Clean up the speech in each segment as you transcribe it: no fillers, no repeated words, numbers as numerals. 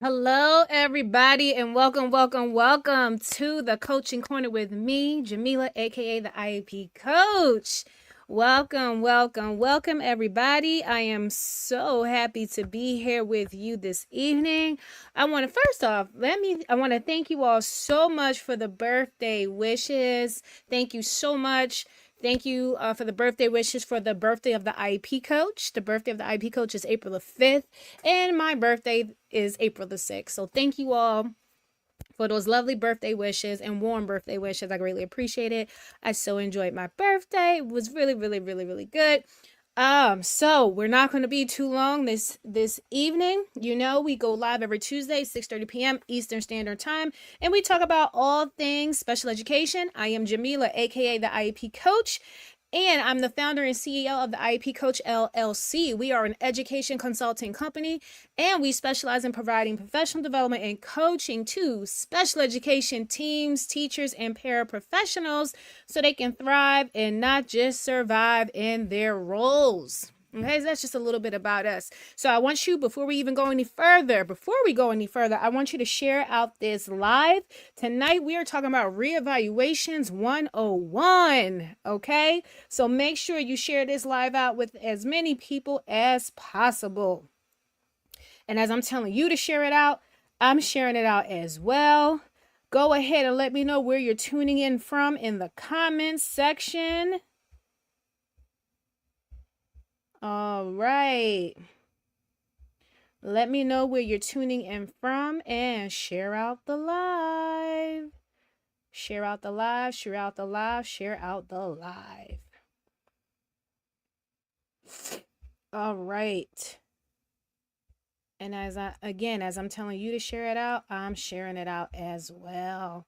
Hello, everybody, and welcome to the Coaching Corner with me, Jamila, aka the IEP Coach. Welcome, everybody. I am so happy to be here with you this evening. I want to thank you all so much for the birthday wishes. Thank you so much. Thank you for the birthday wishes for the birthday of the IEP Coach. The birthday of the IEP Coach is April the 5th, and my birthday is April the 6th. So thank you all for those lovely birthday wishes and warm birthday wishes. I greatly appreciate it. I so enjoyed my birthday. It was really good. So we're not going to be too long this evening. You know, we go live every Tuesday, 6:30 p.m. Eastern Standard Time, and we talk about all things special education. I am Jamila, aka the IEP Coach, and I'm the founder and CEO of the IEP Coach LLC. We are an education consulting company, and we specialize in providing professional development and coaching to special education teams, teachers, and paraprofessionals so they can thrive and not just survive in their roles. Okay, so that's just a little bit about us. So I want you, before we go any further, I want you to share out this live. Tonight we are talking about Reevaluations 101. Okay, so make sure you share this live out with as many people as possible. And as I'm telling you to share it out, I'm sharing it out as well. Go ahead and let me know where you're tuning in from in the comments section. All right. Let me know where you're tuning in from and share out the live. Share out the live, share out the live, share out the live. All right. And as I'm telling you to share it out, I'm sharing it out as well.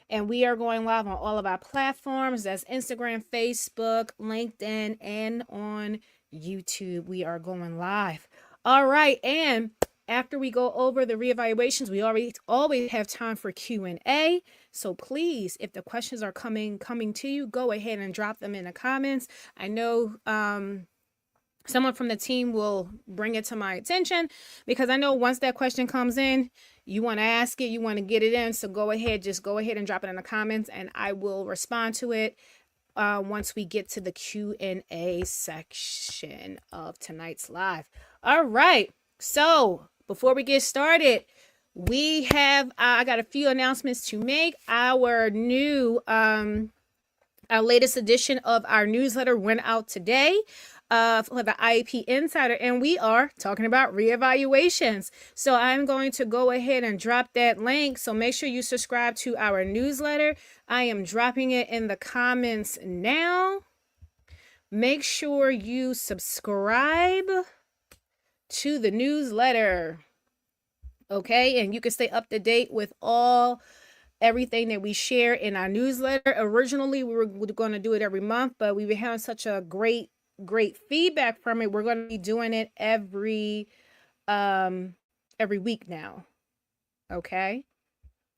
And we are going live on all of our platforms. That's Instagram, Facebook, LinkedIn, and on YouTube. We are going live. All right. And after we go over the reevaluations, we always have time for Q&A. So please, if the questions are coming to you, go ahead and drop them in the comments. I know someone from the team will bring it to my attention, because I know once that question comes in, you want to ask it, you want to get it in. So just go ahead and drop it in the comments, and I will respond to it once we get to the Q&A section of tonight's live. All right. So before we get started, we have I got a few announcements to make. Our latest edition of our newsletter went out today for the IEP Insider, and we are talking about reevaluations. So I'm going to go ahead and drop that link. So make sure you subscribe to our newsletter. I am dropping it in the comments now. Make sure you subscribe to the newsletter. Okay, and you can stay up to date with everything that we share in our newsletter. Originally, we were going to do it every month, but we were having such a great feedback from it. We're going to be doing it every week now. Okay,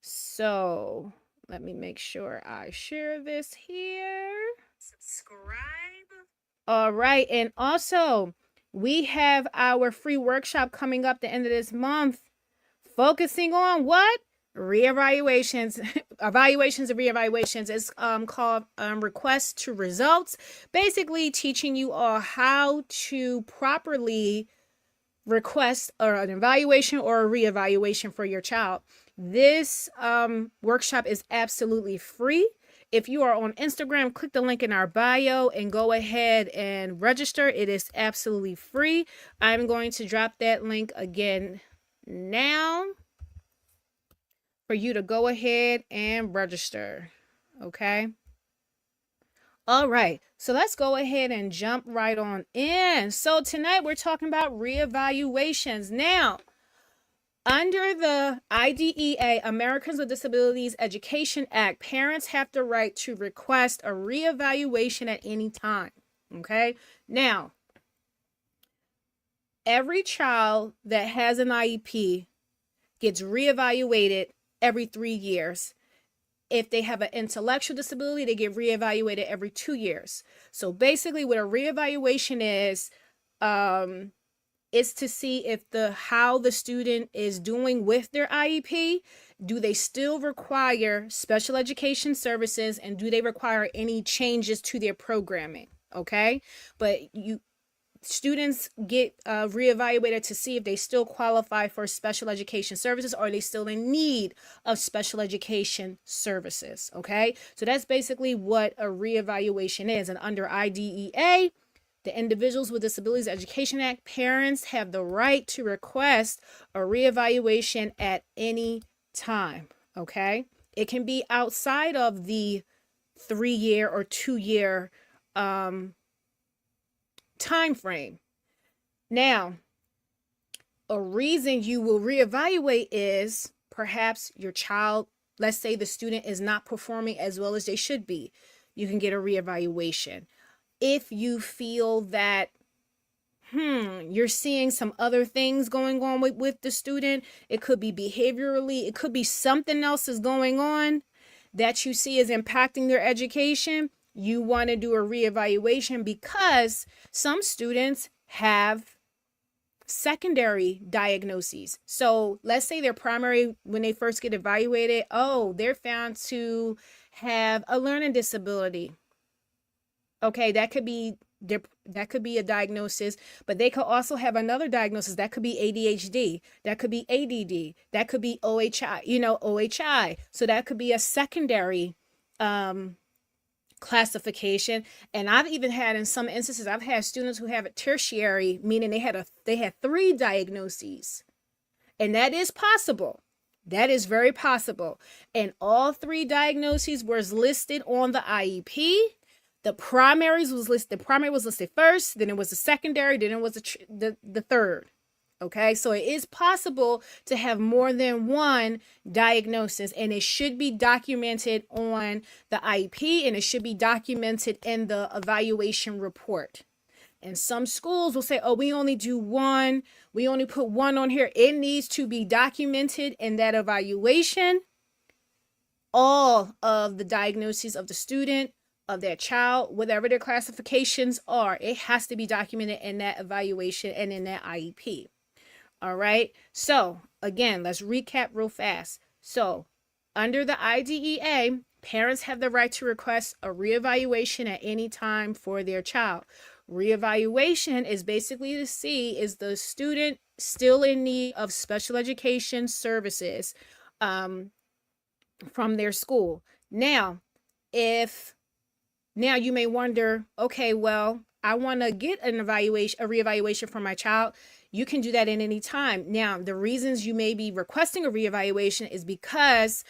so let me make sure I share this here. Subscribe. All right, and also we have our free workshop coming up the end of this month, focusing on what? Reevaluations. Evaluations and reevaluations. It's called request to results, basically teaching you all how to properly request an evaluation or a reevaluation for your child. This workshop is absolutely free. If you are on Instagram, click the link in our bio and go ahead and register. It is absolutely free. I'm going to drop that link again now for you to go ahead and register. Okay. All right. So let's go ahead and jump right on in. So tonight we're talking about reevaluations. Now, under the IDEA, Americans with Disabilities Education Act, parents have the right to request a reevaluation at any time. Okay. Now, every child that has an IEP gets reevaluated every 3 years. If they have an intellectual disability, they get reevaluated every 2 years. So basically what a reevaluation is, It's to see if how the student is doing with their IEP. Do they still require special education services, and do they require any changes to their programming? Okay, but students get reevaluated to see if they still qualify for special education services, or are they still in need of special education services. Okay, so that's basically what a reevaluation is. And under IDEA, the Individuals with Disabilities Education Act, parents have the right to request a reevaluation at any time. Okay, it can be outside of the 3-year or 2-year time frame. Now, a reason you will reevaluate is perhaps your child, let's say the student is not performing as well as they should be. You can get a reevaluation. If you feel that you're seeing some other things going on with the student, it could be behaviorally, it could be something else is going on that you see is impacting their education, you want to do a reevaluation, because some students have secondary diagnoses. So let's say their primary, when they first get evaluated, they're found to have a learning disability. Okay, that could be a diagnosis, but they could also have another diagnosis. That could be ADHD, that could be ADD, that could be OHI. So that could be a secondary classification. And I've even had, in some instances, I've had students who have a tertiary, meaning they had 3 diagnoses. And that is possible. That is very possible. And all 3 diagnoses was listed on the IEP. The primary was listed first, then it was the secondary, then it was the third. Okay, so it is possible to have more than one diagnosis, and it should be documented on the IEP, and it should be documented in the evaluation report. And some schools will say, we only do one, we only put one on here. It needs to be documented in that evaluation, all of the diagnoses of the student, of their child, whatever their classifications are. It has to be documented in that evaluation and in that IEP. All right. So again, let's recap real fast. So under the IDEA, parents have the right to request a reevaluation at any time for their child. Reevaluation is basically to see, is the student still in need of special education services from their school. Now you may wonder, okay, well, I want to get a reevaluation for my child. You can do that at any time. Now, the reasons you may be requesting a reevaluation is because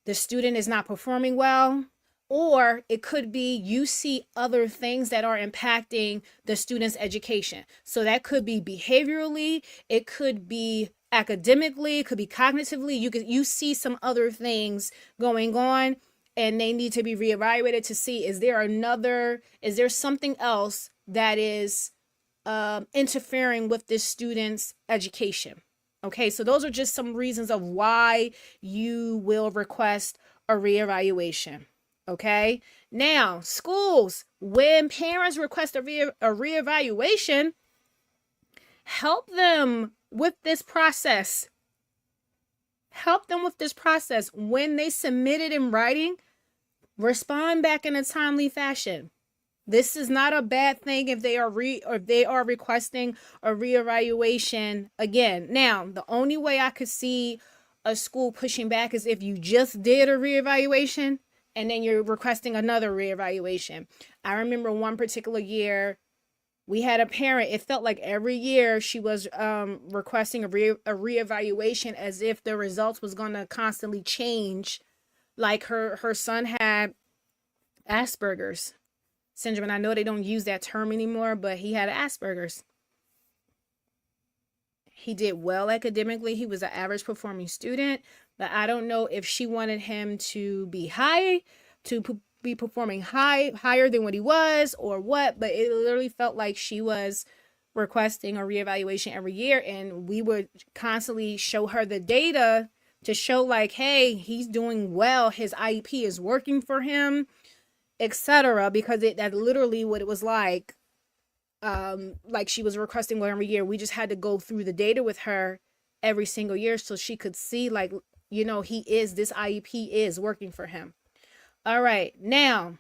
the student is not performing well, or it could be you see other things that are impacting the student's education. So that could be behaviorally, it could be academically, it could be cognitively. You see some other things going on, and they need to be reevaluated to see, is there something else that is interfering with this student's education. Okay, so those are just some reasons of why you will request a reevaluation. Okay, now schools, when parents request a reevaluation, help them with this process. When they submit it in writing, respond back in a timely fashion. This is not a bad thing if they are requesting a reevaluation again. Now, the only way I could see a school pushing back is if you just did a reevaluation and then you're requesting another reevaluation. I remember one particular year, we had a parent, it felt like every year she was requesting a reevaluation, as if the results was going to constantly change. Like her son had Asperger's syndrome, and I know they don't use that term anymore, but he had Asperger's. He did well academically. He was an average performing student, but I don't know if she wanted him to be be performing higher than what he was, or what, but it literally felt like she was requesting a reevaluation every year, and we would constantly show her the data to show, like, hey, he's doing well, his IEP is working for him, etc., because that's literally what it was like like she was requesting one every year. We just had to go through the data with her every single year so she could see, like, this IEP is working for him. All right, now,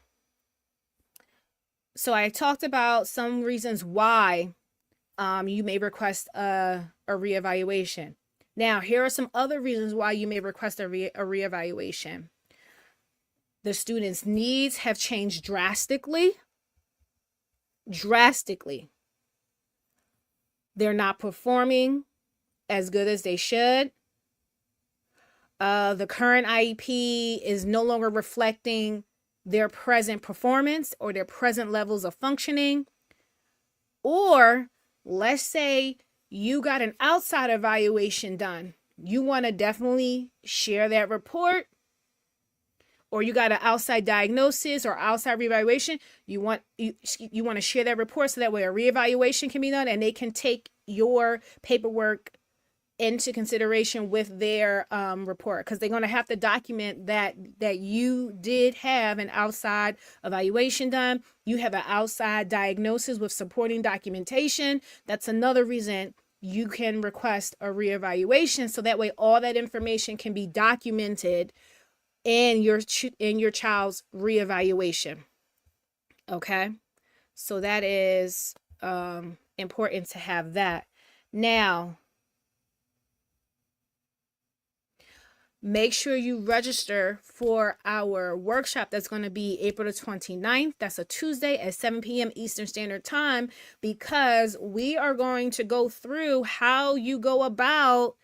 so I talked about some reasons why you may request a reevaluation. Now, here are some other reasons why you may request a reevaluation. The student's needs have changed drastically. Drastically. They're not performing as good as they should. The current IEP is no longer reflecting their present performance or their present levels of functioning. Or let's say you got an outside evaluation done. You want to definitely share that report, or you got an outside diagnosis or outside reevaluation. You want to share that report so that way a reevaluation can be done and they can take your paperwork into consideration with their report, because they're going to have to document that you did have an outside evaluation done. You have an outside diagnosis with supporting documentation. That's another reason you can request a reevaluation, so that way all that information can be documented in your child's reevaluation. Okay, so that is important to have that. Now, make sure you register for our workshop that's going to be April the 29th. That's a Tuesday at 7 p.m. Eastern Standard Time, because we are going to go through how you go about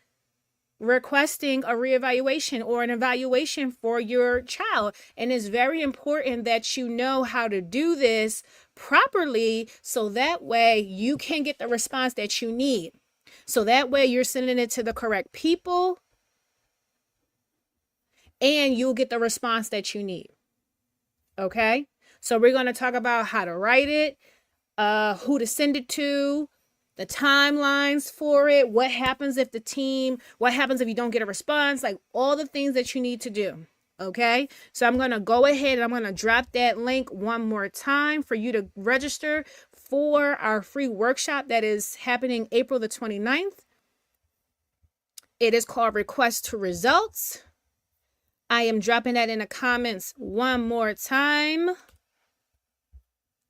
requesting a reevaluation or an evaluation for your child. And it's very important that you know how to do this properly, so that way you can get the response that you need. So that way you're sending it to the correct people, and you'll get the response that you need. Okay? So we're going to talk about how to write it, who to send it to, the timelines for it, what happens if you don't get a response, like all the things that you need to do. Okay? So I'm going to go ahead and I'm going to drop that link one more time for you to register for our free workshop that is happening April the 29th. It is called Request to Results. I am dropping that in the comments one more time.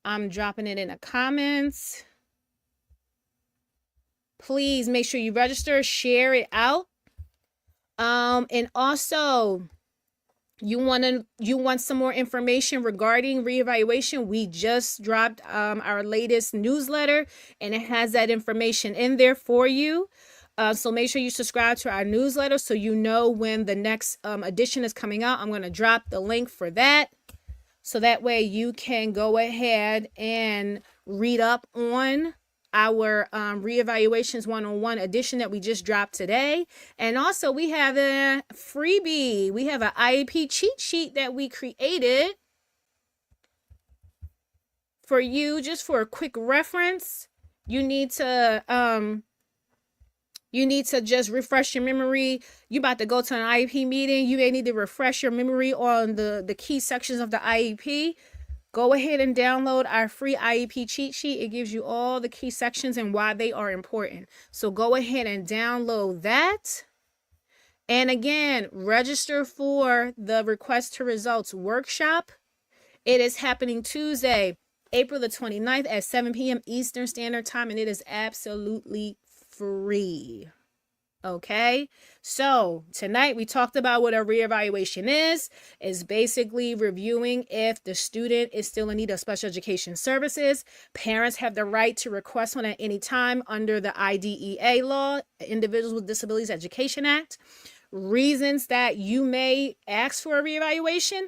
I'm dropping it in the comments. Please make sure you register, share it out. And also, you want some more information regarding reevaluation. We just dropped our latest newsletter, and it has that information in there for you. So make sure you subscribe to our newsletter so you know when the next edition is coming out. I'm going to drop the link for that, so that way you can go ahead and read up on our Reevaluations 101 edition that we just dropped today. And also we have a freebie. We have an IEP cheat sheet that we created for you, just for a quick reference. You need to just refresh your memory. You're about to go to an IEP meeting. You may need to refresh your memory on the key sections of the IEP. Go ahead and download our free IEP cheat sheet. It gives you all the key sections and why they are important. So go ahead and download that. And again, register for the Request to Results workshop. It is happening Tuesday, April the 29th at 7 p.m. Eastern Standard Time, and it is absolutely free. Okay, so tonight we talked about what a reevaluation is basically reviewing if the student is still in need of special education services. Parents have the right to request one at any time under the IDEA law, Individuals with Disabilities Education Act. Reasons that you may ask for a reevaluation: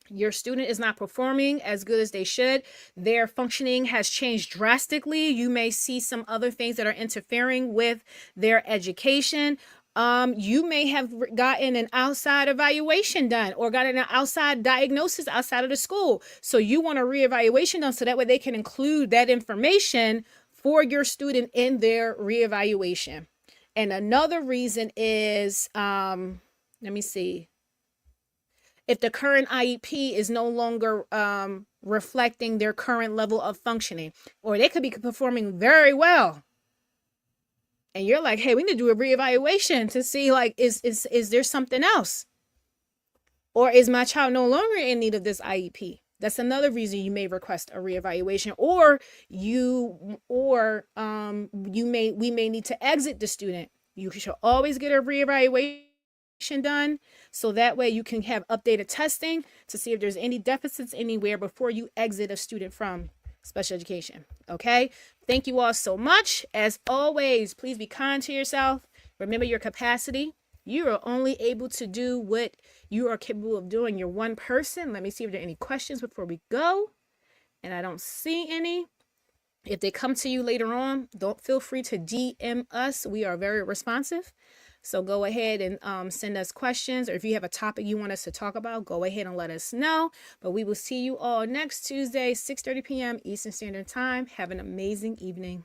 your student is not performing as good as they should. Their functioning has changed drastically. You may see some other things that are interfering with their education. You may have gotten an outside evaluation done or gotten an outside diagnosis outside of the school. So you want a reevaluation done so that way they can include that information for your student in their reevaluation. And another reason is, let me see. If the current IEP is no longer reflecting their current level of functioning. Or they could be performing very well, and you're like, hey, we need to do a reevaluation to see, like, is there something else? Or is my child no longer in need of this IEP? That's another reason you may request a reevaluation. Or we may need to exit the student. You should always get a reevaluation done, so that way you can have updated testing to see if there's any deficits anywhere before you exit a student from special education. Okay? Thank you all so much. As always, please be kind to yourself. Remember your capacity. You are only able to do what you are capable of doing. You're one person. Let me see if there are any questions before we go. And I don't see any. If they come to you later on, don't feel free to DM us. We are very responsive. So go ahead and send us questions. Or if you have a topic you want us to talk about, go ahead and let us know. But we will see you all next Tuesday, 6:30 p.m. Eastern Standard Time. Have an amazing evening.